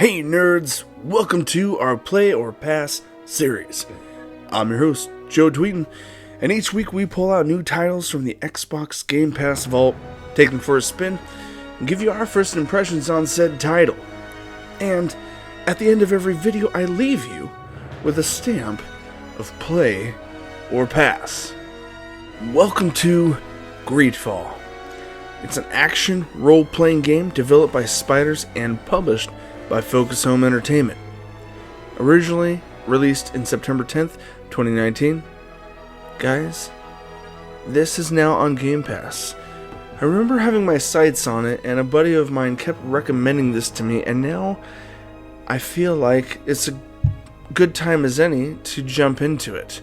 Hey nerds, welcome to our Play or Pass series. I'm your host, Joe Tweeton, and each week we pull out new titles from the Xbox Game Pass vault, take them for a spin, and give you our first impressions on said title. And at the end of every video I leave you with a stamp of Play or Pass. Welcome to Greedfall. It's an action role-playing game developed by Spiders and published by Focus Home Entertainment. Originally released in September 10th, 2019. Guys, this is now on Game Pass. I remember having my sights on it, and a buddy of mine kept recommending this to me, and now I feel like it's a good time as any to jump into it.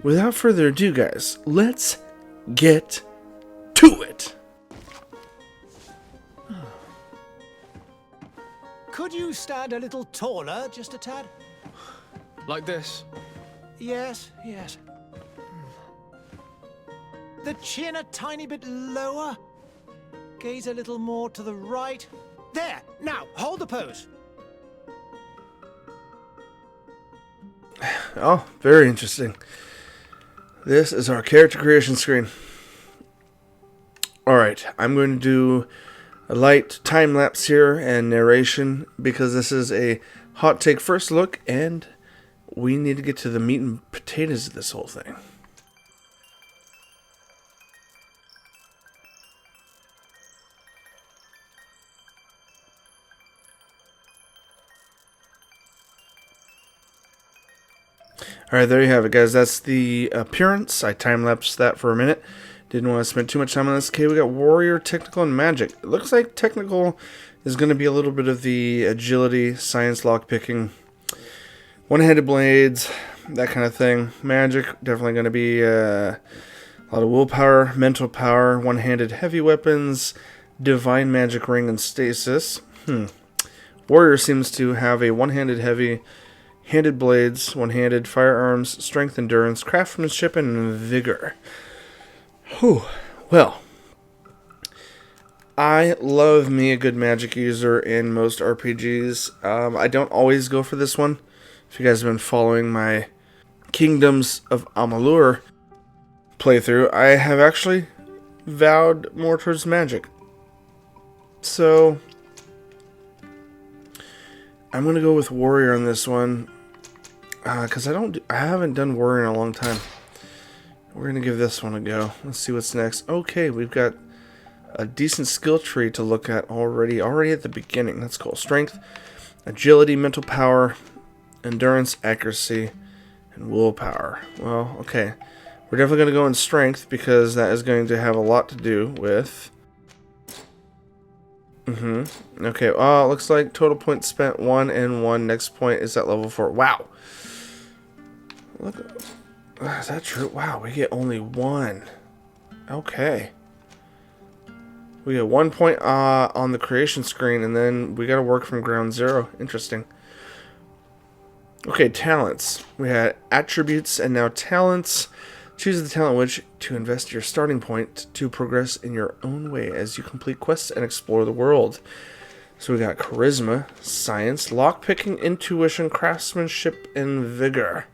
Without further ado, guys, let's get to it! Could you stand a little taller, just a tad? Like this? Yes. The chin a tiny bit lower. Gaze a little more to the right. There! Now, hold the pose. Oh, very interesting. This is our character creation screen. Alright, I'm going to do a light time lapse here and narration because this is a hot take first look and we need to get to the meat and potatoes of this whole thing. Alright, there you have it, guys. That's the appearance. I time-lapsed that for a minute. Didn't want to spend too much time on this. Okay, we got Warrior, Technical, and Magic. It looks like Technical is going to be a little bit of the agility, science, lockpicking, one-handed blades, that kind of thing. Magic, definitely going to be a lot of willpower, mental power, one-handed heavy weapons, divine magic ring, and stasis. Warrior seems to have a one-handed heavy, handed blades, one-handed firearms, strength, endurance, craftsmanship, and vigor. Whew. Well, I love me a good magic user in most RPGs. I don't always go for this one. If you guys have been following my Kingdoms of Amalur playthrough, I have actually vowed more towards magic. So, I'm going to go with Warrior on this one. Because I haven't done Warrior in a long time. We're going to give this one a go. Let's see what's next. Okay, we've got a decent skill tree to look at already at the beginning. That's cool. Strength, agility, mental power, endurance, accuracy, and willpower. Well, okay. We're definitely going to go in strength because that is going to have a lot to do with... Okay, it looks like total points spent 1 and 1. Next point is at level 4. Wow. Look, is that true? Wow, we get only 1. Okay. We get 1 point on the creation screen, and then we got to work from ground zero. Interesting. Okay, talents. We had attributes and now talents. Choose the talent which to invest your starting point to progress in your own way as you complete quests and explore the world. So we got charisma, science, lockpicking, intuition, craftsmanship, and vigor.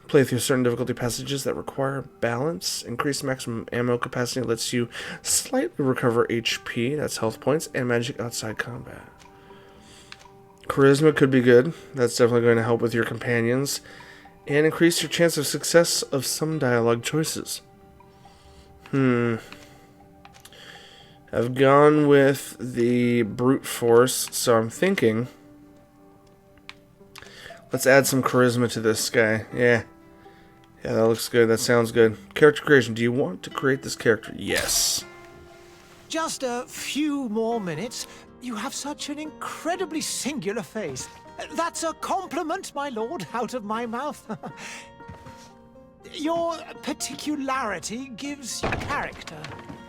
Play through certain difficulty passages that require balance. Increased maximum ammo capacity lets you slightly recover HP, that's health points, and magic outside combat. Charisma could be good. That's definitely going to help with your companions. And increase your chance of success of some dialogue choices. I've gone with the brute force, so I'm thinking... Let's add some charisma to this guy. Yeah, that looks good. That sounds good. Character creation. Do you want to create this character? Yes. Just a few more minutes. You have such an incredibly singular face. That's a compliment, my lord, out of my mouth. Your particularity gives you character.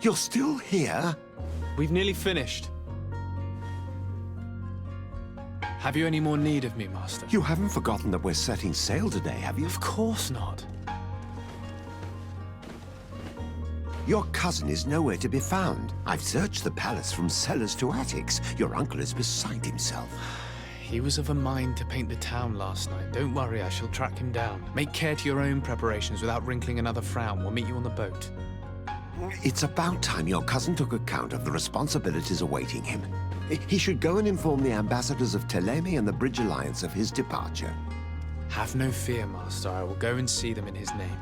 You're still here? We've nearly finished. Have you any more need of me, Master? You haven't forgotten that we're setting sail today, have you? Of course not. Your cousin is nowhere to be found. I've searched the palace from cellars to attics. Your uncle is beside himself. He was of a mind to paint the town last night. Don't worry, I shall track him down. Make care to your own preparations without wrinkling another frown. We'll meet you on the boat. It's about time your cousin took account of the responsibilities awaiting him. He should go and inform the ambassadors of Telemi and the Bridge Alliance of his departure. Have no fear, Master. I will go and see them in his name.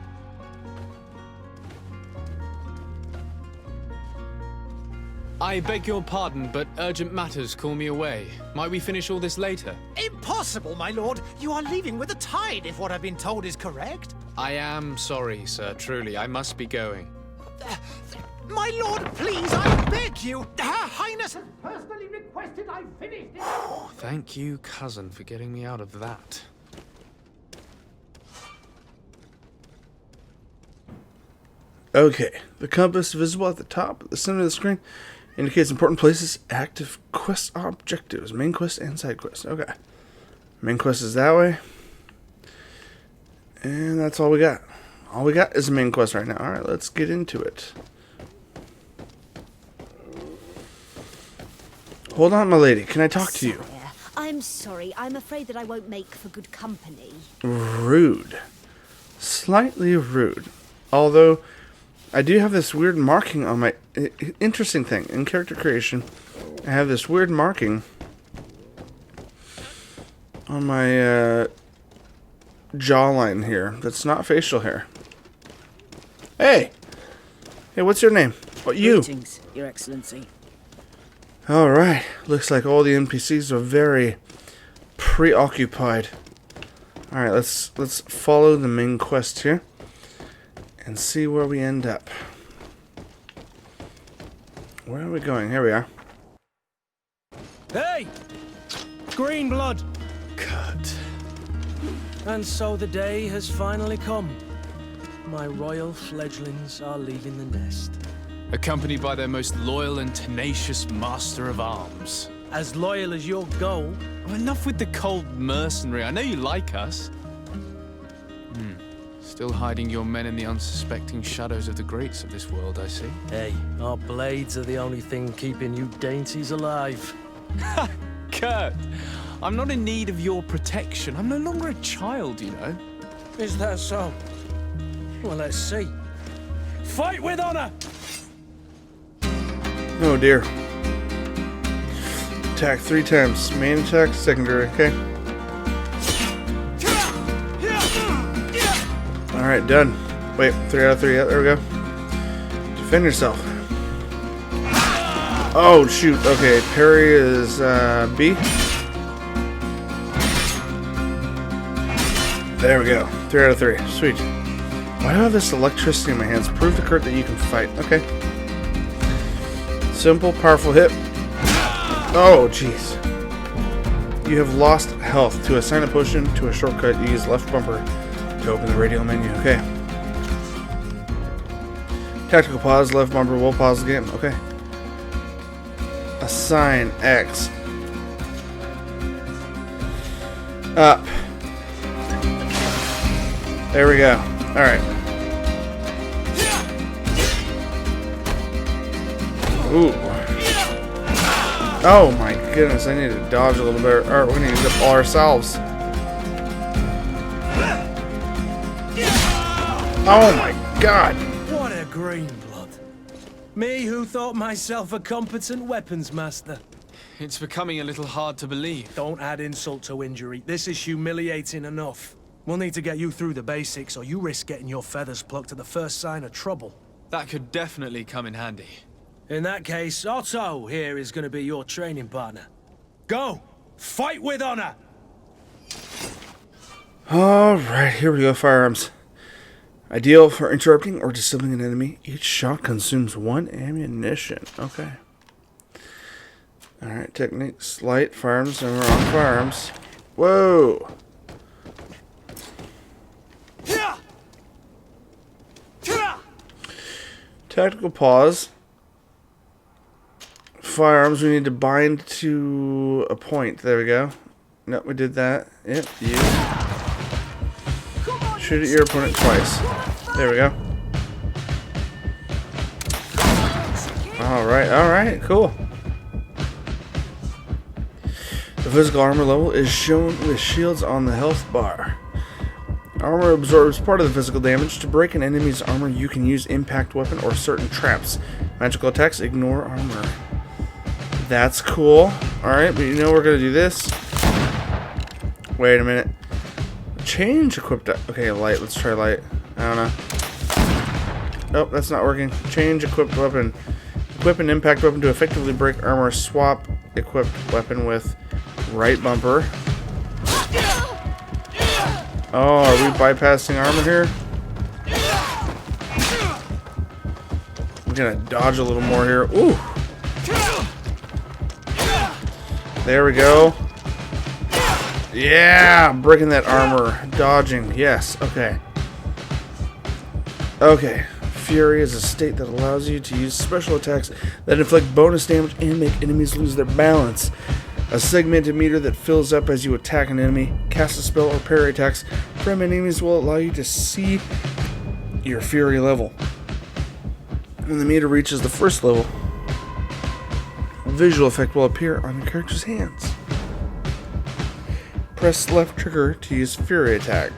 I beg your pardon, but urgent matters call me away. Might we finish all this later? Impossible, my lord. You are leaving with the tide, if what I've been told is correct. I am sorry, sir. Truly, I must be going. My lord, please, I beg you. Her Highness has personally requested I finish this. Thank you, cousin, for getting me out of that. Okay, the compass visible at the top, the center of the screen, indicates important places, active quest objectives, main quest and side quest. Okay, main quest is that way, and that's all we got. All we got is a main quest right now. All right, let's get into it. Hold on, my lady. Can I talk to you? I'm sorry. I'm afraid that I won't make for good company. Rude. Slightly rude. Although, I do have this weird marking on my... Interesting thing. In character creation, I have this weird marking on my jawline here. That's not facial hair. Hey! Hey, what's your name? Oh, you. Greetings, Your Excellency. Alright. Looks like all the NPCs are very preoccupied. Alright, let's follow the main quest here and see where we end up. Where are we going? Here we are. Hey! Green blood! Cut. And so the day has finally come. My royal fledglings are leaving the nest. Accompanied by their most loyal and tenacious master of arms. As loyal as your goal. Oh, enough with the cold mercenary. I know you like us. Still hiding your men in the unsuspecting shadows of the greats of this world, I see. Hey, our blades are the only thing keeping you dainties alive. Ha! Kurt! I'm not in need of your protection. I'm no longer a child, you know. Is that so? Well, let's see. Fight with honor! Oh dear. Attack 3 times. Main attack, secondary, okay? Alright, done. Wait, 3 out of 3. Yeah, there we go. Defend yourself. Oh, shoot. Okay, parry is B. There we go. 3 out of 3. Sweet. Why do I have this electricity in my hands? Prove to Kurt that you can fight. Okay. Simple, powerful hit. Oh, jeez. You have lost health. To assign a potion to a shortcut, use left bumper to open the radial menu. Okay. Tactical pause, left bumper will pause the game. Okay. Assign X. Up. There we go. Alright. Ooh. Oh my goodness, I need to dodge a little bit. Alright, we're gonna use up all ourselves. Oh my god. What a green blood. Me who thought myself a competent weapons master. It's becoming a little hard to believe. Don't add insult to injury. This is humiliating enough. We'll need to get you through the basics, or you risk getting your feathers plucked at the first sign of trouble. That could definitely come in handy. In that case, Otto here is going to be your training partner. Go! Fight with honor! Alright, here we go. Firearms. Ideal for interrupting or disabling an enemy. Each shot consumes 1 ammunition. Okay. Alright, techniques. Light, firearms, and we're on firearms. Whoa! Tactical pause. Firearms, we need to bind to a point. There we go. Nope, we did that. Yep, you. Shoot at your opponent twice. There we go. Alright, cool. The physical armor level is shown with shields on the health bar. Armor absorbs part of the physical damage. To break an enemy's armor, you can use impact weapon or certain traps. Magical attacks ignore armor. That's cool. Alright, but you know we're going to do this. Wait a minute. Change equipped... Okay, light. Let's try light. I don't know. Nope, that's not working. Change equipped weapon. Equip an impact weapon to effectively break armor. Swap equipped weapon with right bumper. Oh, are we bypassing armor here? I'm gonna dodge a little more here. Ooh! There we go. Yeah! Breaking that armor. Dodging. Yes. Okay. Okay. Fury is a state that allows you to use special attacks that inflict bonus damage and make enemies lose their balance. A segmented meter that fills up as you attack an enemy. Cast a spell or parry attacks from enemies will allow you to see your Fury level. When the meter reaches the first level, a visual effect will appear on your character's hands. Press left trigger to use Fury attack.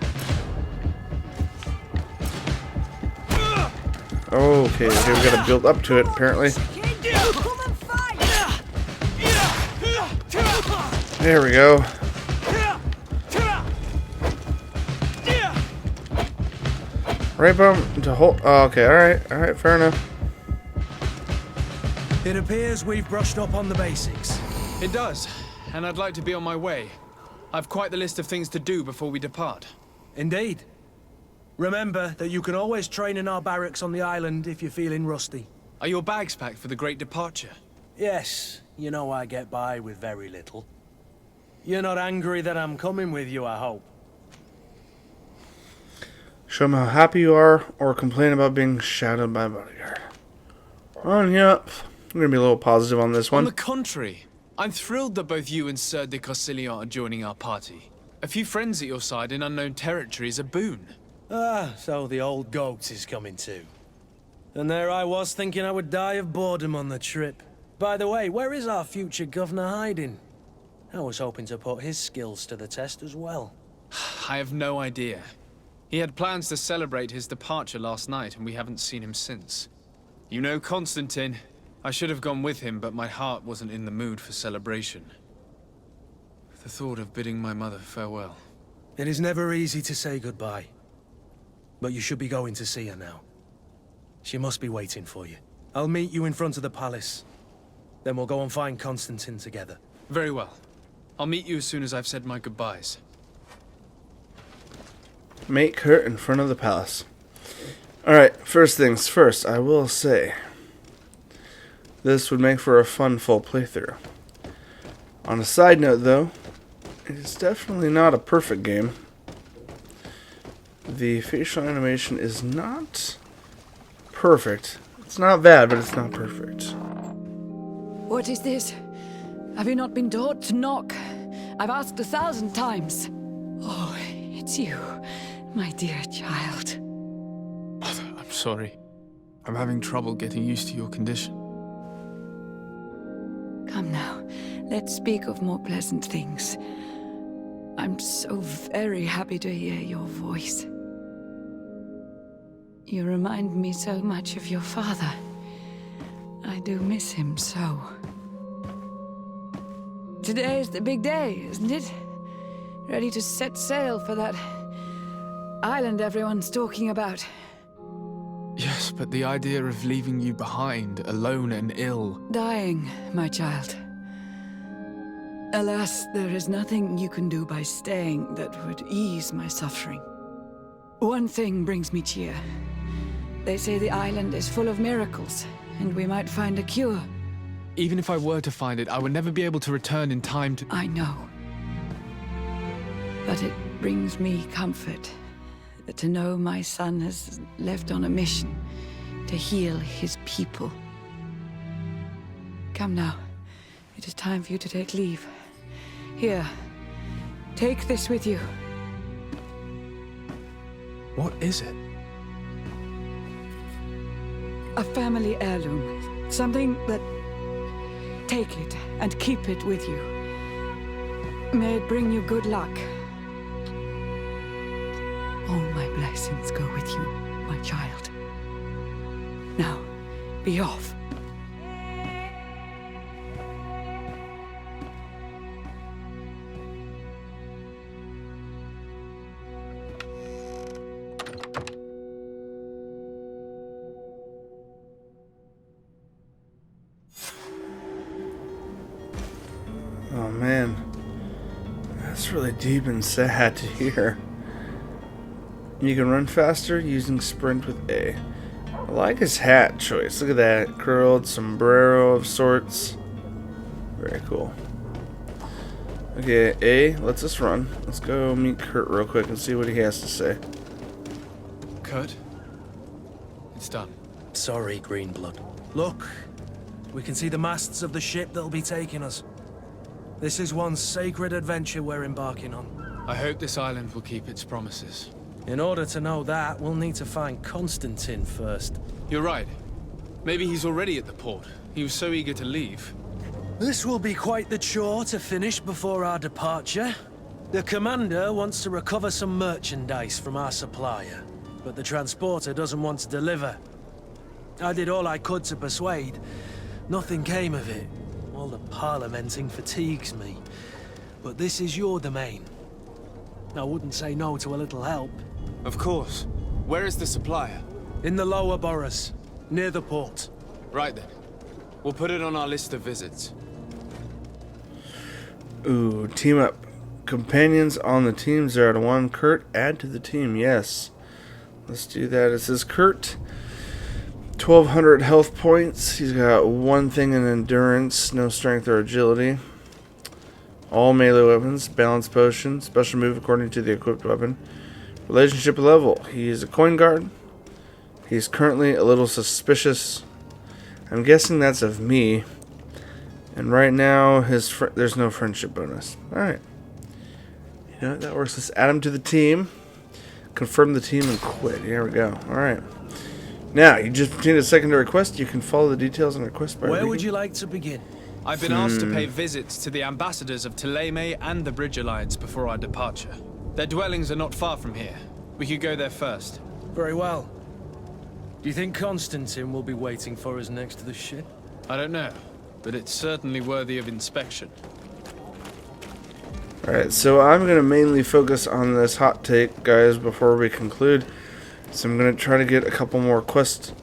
Okay, we gotta build up to it apparently. There we go. Right bump to hold. Oh, okay, alright, fair enough. It appears we've brushed up on the basics. It does, and I'd like to be on my way. I've quite the list of things to do before we depart. Indeed. Remember that you can always train in our barracks on the island if you're feeling rusty. Are your bags packed for the great departure? Yes, you know I get by with very little. You're not angry that I'm coming with you, I hope. Show them how happy you are, or complain about being shadowed by a bodyguard. Oh, yep. I'm gonna be a little positive on this one. On the contrary, I'm thrilled that both you and Sardet are joining our party. A few friends at your side in unknown territory is a boon. Ah, so the old goat is coming too. And there I was thinking I would die of boredom on the trip. By the way, where is our future governor hiding? I was hoping to put his skills to the test as well. I have no idea. He had plans to celebrate his departure last night, and we haven't seen him since. You know Constantine. I should have gone with him, but my heart wasn't in the mood for celebration. The thought of bidding my mother farewell. It is never easy to say goodbye. But you should be going to see her now. She must be waiting for you. I'll meet you in front of the palace. Then we'll go and find Constantine together. Very well. I'll meet you as soon as I've said my goodbyes. Make her in front of the palace. Alright, first things first, I will say this would make for a fun full playthrough. On a side note though, it is definitely not a perfect game. The facial animation is not perfect. It's not bad, but it's not perfect. What is this? Have you not been taught to knock? I've asked 1,000 times. Oh, it's you, my dear child. Mother, I'm sorry. I'm having trouble getting used to your condition. Come now, let's speak of more pleasant things. I'm so very happy to hear your voice. You remind me so much of your father. I do miss him so. Today is the big day, isn't it? Ready to set sail for that island everyone's talking about. Yes, but the idea of leaving you behind, alone and ill... Dying, my child. Alas, there is nothing you can do by staying that would ease my suffering. One thing brings me cheer. They say the island is full of miracles, and we might find a cure. Even if I were to find it, I would never be able to return in time to... I know. But it brings me comfort to know my son has left on a mission to heal his people. Come now. It is time for you to take leave. Here, take this with you. What is it? A family heirloom. Something that... Take it and keep it with you. May it bring you good luck. All my blessings go with you, my child. Now, be off. Oh man, that's really deep and sad to hear. You can run faster using sprint with A. I like his hat choice. Look at that. Curled sombrero of sorts. Very cool. Okay, A, let's us run. Let's go meet Kurt real quick and see what he has to say. Kurt? It's done. Sorry, Greenblood. Look, we can see the masts of the ship that'll be taking us. This is one sacred adventure we're embarking on. I hope this island will keep its promises. In order to know that, we'll need to find Constantine first. You're right. Maybe he's already at the port. He was so eager to leave. This will be quite the chore to finish before our departure. The commander wants to recover some merchandise from our supplier, but the transporter doesn't want to deliver. I did all I could to persuade. Nothing came of it. All the parliamenting fatigues me. But this is your domain. I wouldn't say no to a little help. Of course. Where is the supplier? In the lower boroughs, near the port. Right then. We'll put it on our list of visits. Ooh, team up. Companions on the team 0 to 1. Kurt, add to the team. Yes. Let's do that. It says Kurt. 1,200 health points. He's got one thing in endurance, no strength or agility. All melee weapons, balance potion, special move according to the equipped weapon. Relationship level. He is a coin guard. He's currently a little suspicious. I'm guessing that's of me. And right now, there's no friendship bonus. Alright. You know what? That works. Let's add him to the team. Confirm the team and quit. Here we go. Alright. Now, you just obtained a secondary quest. You can follow the details on the quest bar. Where would you like to begin? I've been asked to pay visits to the ambassadors of Thélème and the Bridge Alliance before our departure. Their dwellings are not far from here. We could go there first. Very well. Do you think Constantine will be waiting for us next to the ship? I don't know, but it's certainly worthy of inspection. Alright, so I'm going to mainly focus on this hot take, guys, before we conclude. So I'm going to try to get a couple more quest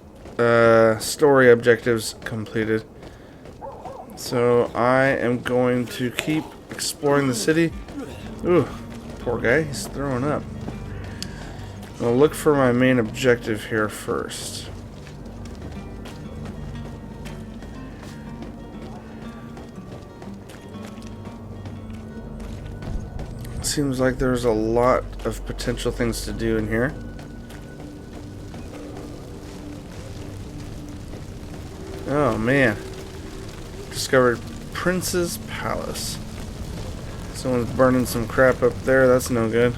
story objectives completed. So I am going to keep exploring the city. Ooh, poor guy, he's throwing up. I'll look for my main objective here first. Seems like there's a lot of potential things to do in here. Oh man. Discovered Prince's Palace. Someone's burning some crap up there. That's no good.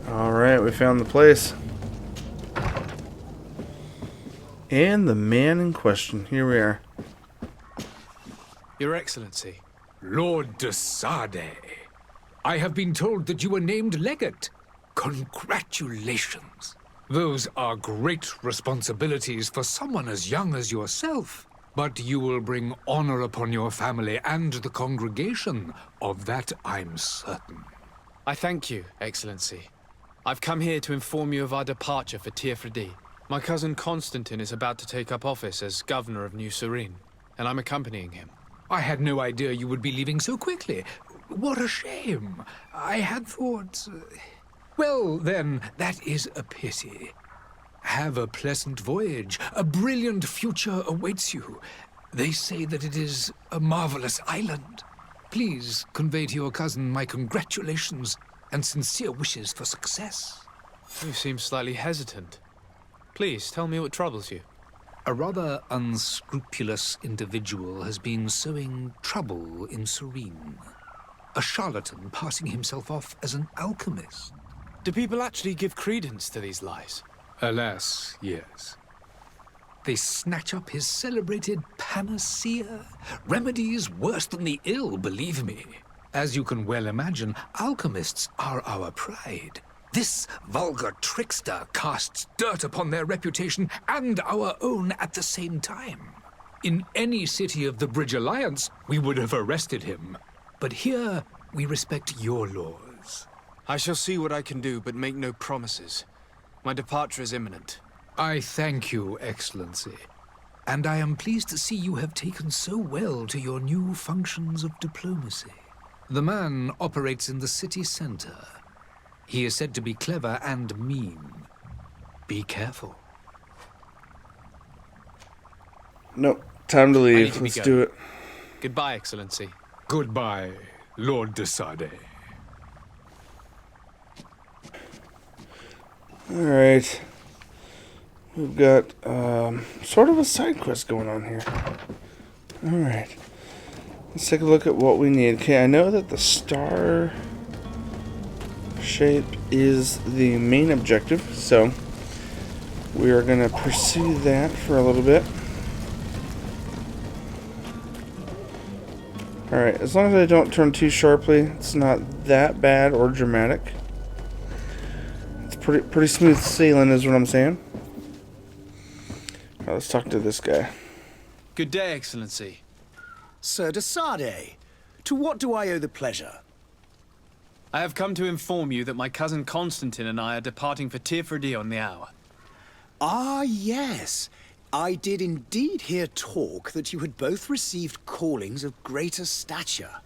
Alright, we found the place. And the man in question. Here we are. Your Excellency. Lord de Sardet, I have been told that you were named legate. Congratulations. Those are great responsibilities for someone as young as yourself. But you will bring honor upon your family and the congregation. Of that I'm certain. I thank you, Excellency. I've come here to inform you of our departure for Tiefredi. My cousin Constantine is about to take up office as governor of New Serene, and I'm accompanying him. I had no idea you would be leaving so quickly. What a shame. I had thought... Well, then, that is a pity. Have a pleasant voyage. A brilliant future awaits you. They say that it is a marvelous island. Please convey to your cousin my congratulations and sincere wishes for success. You seem slightly hesitant. Please, tell me what troubles you. A rather unscrupulous individual has been sowing trouble in Serene. A charlatan passing himself off as an alchemist. Do people actually give credence to these lies? Alas, yes. They snatch up his celebrated panacea. Remedies worse than the ill, believe me. As you can well imagine, alchemists are our pride. This vulgar trickster casts dirt upon their reputation and our own at the same time. In any city of the Bridge Alliance, we would have arrested him. But here, we respect your laws. I shall see what I can do, but make no promises. My departure is imminent. I thank you, Excellency. And I am pleased to see you have taken so well to your new functions of diplomacy. The man operates in the city center. He is said to be clever and mean. Be careful. Nope. Time to I need leave. to be Let's going. do it. Goodbye, Excellency. Goodbye, Lord de Sardet. Alright. We've got sort of a side quest going on here. Alright. Let's take a look at what we need. Okay, I know that the star shape is the main objective, so we are going to pursue that for a little bit. Alright, as long as I don't turn too sharply, it's not that bad or dramatic. It's pretty smooth sailing is what I'm saying. Alright, let's talk to this guy. Good day, Excellency. Sir de Sardet, to what do I owe the pleasure? I have come to inform you that my cousin Constantine and I are departing for Tirfredi on the hour. Ah, yes. I did indeed hear talk that you had both received callings of greater stature.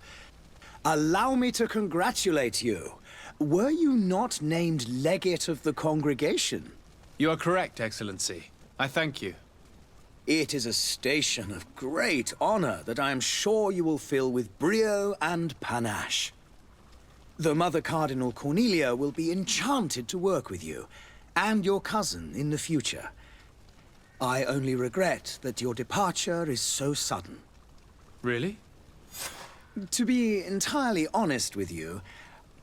Allow me to congratulate you. Were you not named legate of the congregation? You are correct, Excellency. I thank you. It is a station of great honor that I am sure you will fill with brio and panache. The Mother Cardinal Cornelia will be enchanted to work with you, and your cousin in the future. I only regret that your departure is so sudden. Really? To be entirely honest with you,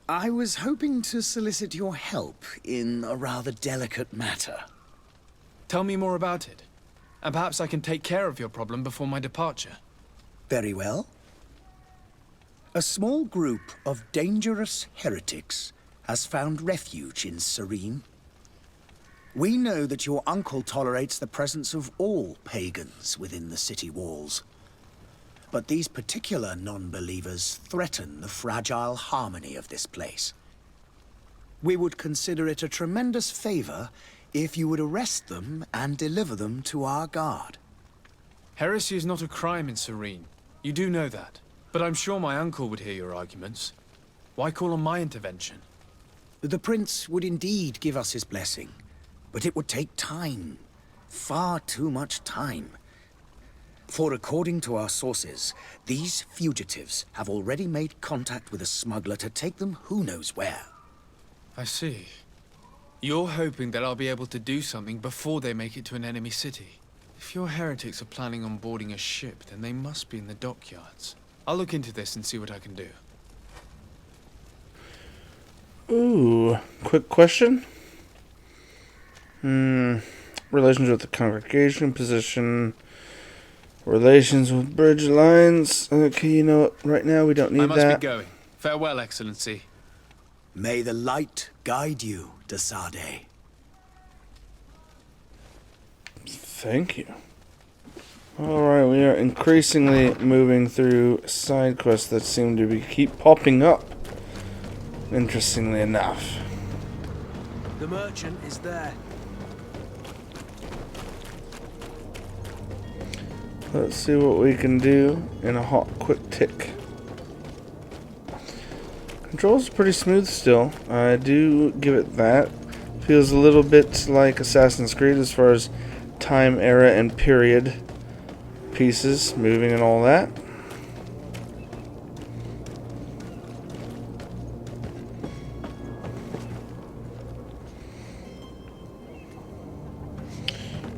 I was hoping to solicit your help in a rather delicate matter. Tell me more about it, and perhaps I can take care of your problem before my departure. Very well. A small group of dangerous heretics has found refuge in Serene. We know that your uncle tolerates the presence of all pagans within the city walls. But these particular non-believers threaten the fragile harmony of this place. We would consider it a tremendous favor if you would arrest them and deliver them to our guard. Heresy is not a crime in Serene. You do know that. But I'm sure my uncle would hear your arguments. Why call on my intervention? The prince would indeed give us his blessing, but it would take time. Far too much time. For according to our sources, these fugitives have already made contact with a smuggler to take them who knows where. I see. You're hoping that I'll be able to do something before they make it to an enemy city. If your heretics are planning on boarding a ship, then they must be in the dockyards. I'll look into this and see what I can do. Ooh, quick question. Relations with the congregation, position, relations with bridge lines. Okay, you know what? Right now we don't need I must that. be going. Farewell, Excellency. May the light guide you, de Sardet. Thank you. Alright, we are increasingly moving through side quests that seem to keep popping up. Interestingly enough. The merchant is there. Let's see what we can do in a hot, quick tick. Controls pretty smooth still. I do give it that. Feels a little bit like Assassin's Creed as far as time, era, and period pieces moving and all that.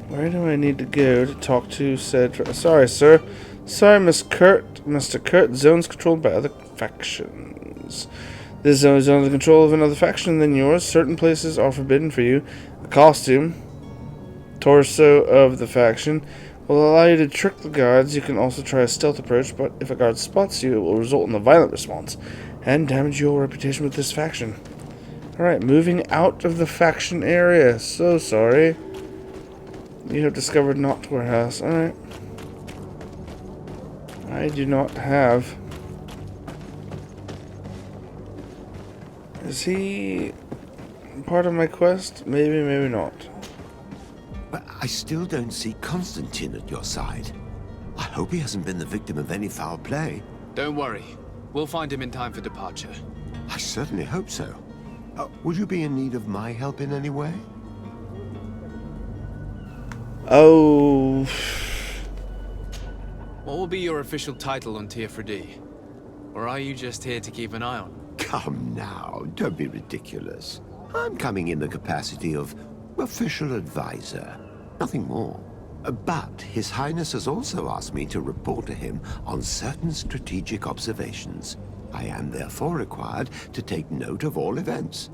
Where do I need to go to talk to said... Sorry, sir. Sorry, Mr. Kurt. Zone's controlled by other factions. This zone is under the control of another faction than yours. Certain places are forbidden for you. The costume torso of the faction will allow you to trick the guards. You can also try a stealth approach, but if a guard spots you, it will result in a violent response and damage your reputation with this faction. Alright, moving out of the faction area. So sorry. You have discovered not warehouse. Alright. I do not have. Is he part of my quest? Maybe, maybe not. But I still don't see Constantine at your side. I hope he hasn't been the victim of any foul play. Don't worry. We'll find him in time for departure. I certainly hope so. Would you be in need of my help in any way? Oh. What will be your official title on Tier 4D? Or are you just here to keep an eye on? Come now, don't be ridiculous. I'm coming in the capacity of official advisor, nothing more. But His Highness has also asked me to report to him on certain strategic observations. I am therefore required to take note of all events,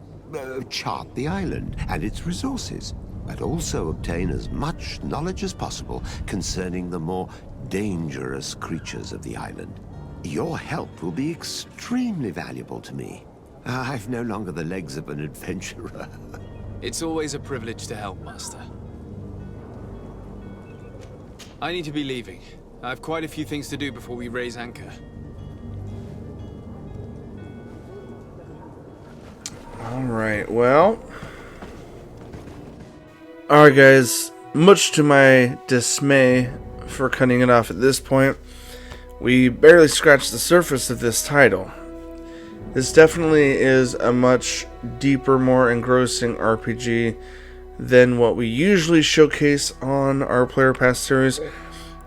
chart the island and its resources, but also obtain as much knowledge as possible concerning the more dangerous creatures of the island. Your help will be extremely valuable to me. I've no longer the legs of an adventurer. It's always a privilege to help, Master. I need to be leaving. I have quite a few things to do before we raise anchor. Alright, well. Alright guys, much to my dismay for cutting it off at this point, we barely scratched the surface of this title. This definitely is a much deeper, more engrossing RPG than what we usually showcase on our Player Pass series,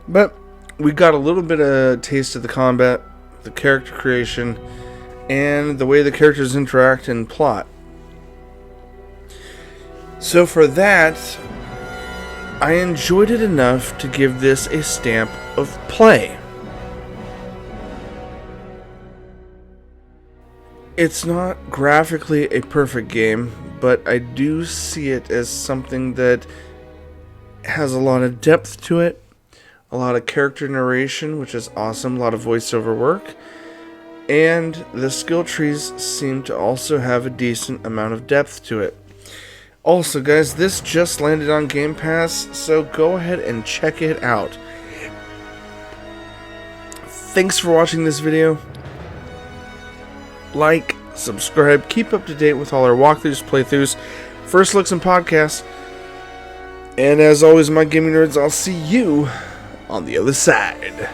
but we got a little bit of taste of the combat, the character creation, and the way the characters interact and plot. So for that, I enjoyed it enough to give this a stamp of play. It's not graphically a perfect game, but I do see it as something that has a lot of depth to it, a lot of character narration, which is awesome, a lot of voiceover work, and the skill trees seem to also have a decent amount of depth to it. Also guys, this just landed on Game Pass, so go ahead and check it out. Thanks for watching this video. Like, subscribe, keep up to date with all our walkthroughs, playthroughs, first looks, and podcasts. And as always, my gaming nerds, I'll see you on the other side.